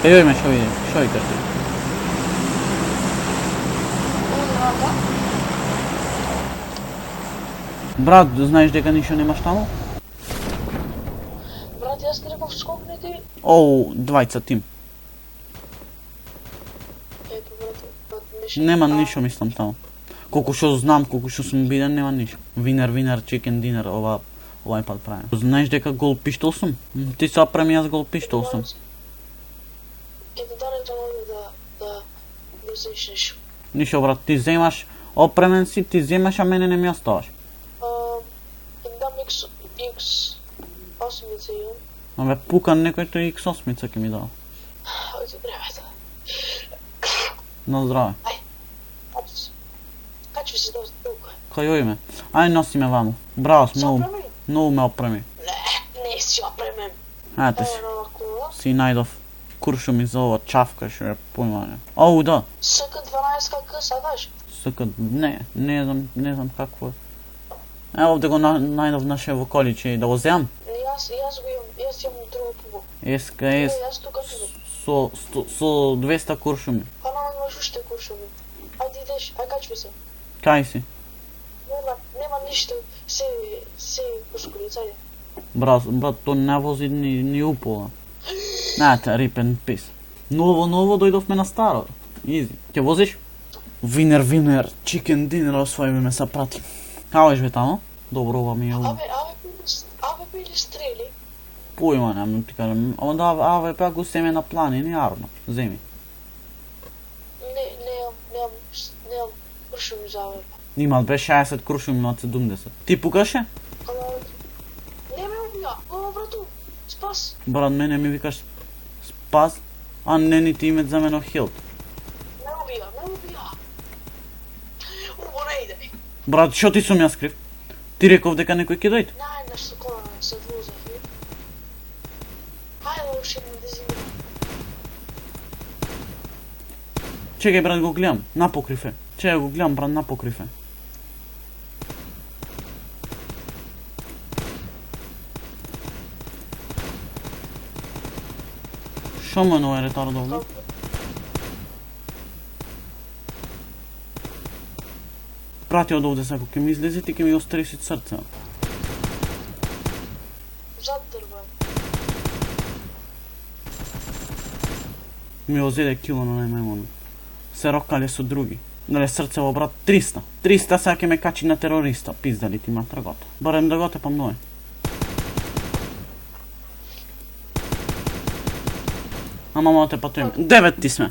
Joj me, što vikаш ti? Брат, знаеш дека ништо немаш таму? Брат, јас ти реков скокни ти. Оу, двајца тим. Ето, брат, ништо. Нема ништо мислам таму. Колку што знам, колку што сум виден, нема ништо. Винер, чикен динер, овај пат правим. Знаеш дека гол пиштол сум? Ти се опреми, јас гол пиштол сум. Ето, дали треба да вземеш ништо. Ништо, брат, ти земаш, опремен си, ти земаш, а мене не ми оставаш. Дам X8 имам. Абе, пукан некој тој X8 ќе ми дава. Ојде, бревето. На здраве. Качви се до тука. Кај ме? Ај носи ме ваму. Браво, многу ме опреми. Не си опремен. Ете си, Ево нова кула. си најдов куршуми за ова чавка, што е појмање. Оу, да. СК-12 кака сакаш? Сака, не знам какво е. Ево овде го најдов наше во количе, да го земам? Јас го имам, јас имам друго пуго. СКС Јас тука сум. со 200 куршуми. Па имаш уште куршуми. Ајде идеш, ај качви се. Кај си? Нема ништо, се кускулица, ајде. Брат, то не вози ни упола. Ете, рипен пис. Ново дојдовме на старо. Изи. Ќе возиш? Винер, чикен динер, освојме ме са прати. Као еш бе тамо? Добро, ова ми е ова. Абе били стрели. Појма немам ти кажам. Ама да, АВП го семе на планини, арно. Земи. Немам куршуми за абе. Имал бе 60 куршуми од 70. Ти пукаше? Не ме убија, ова брату, спас. Брат, мене ми викаш спас, а не ни ти имет за мене хилт. Не убија. Убо не иде. Брат, шо ти сум јас крив? Ти реков дека некој ќе дојде. Најдеш со кола се возев. Хајде уште едно да зимирам. Чекај, брат, го гледам, на покрив е. Чекај, го гледам, брат, на покрив е. Шо му е нови ретард овде? Прати од овде сако, ќе ми излезе и ќе ми остреси срце. Зад дрва. Ми озеде кило на најмајмону. Се рокале со други. Дале срцево, брат, 300. 300 сега ќе ме качи на терориста. Пиздали ти ма трагота. Барем да го тепам ној. Ама ма те патуjem. 9 ти сме.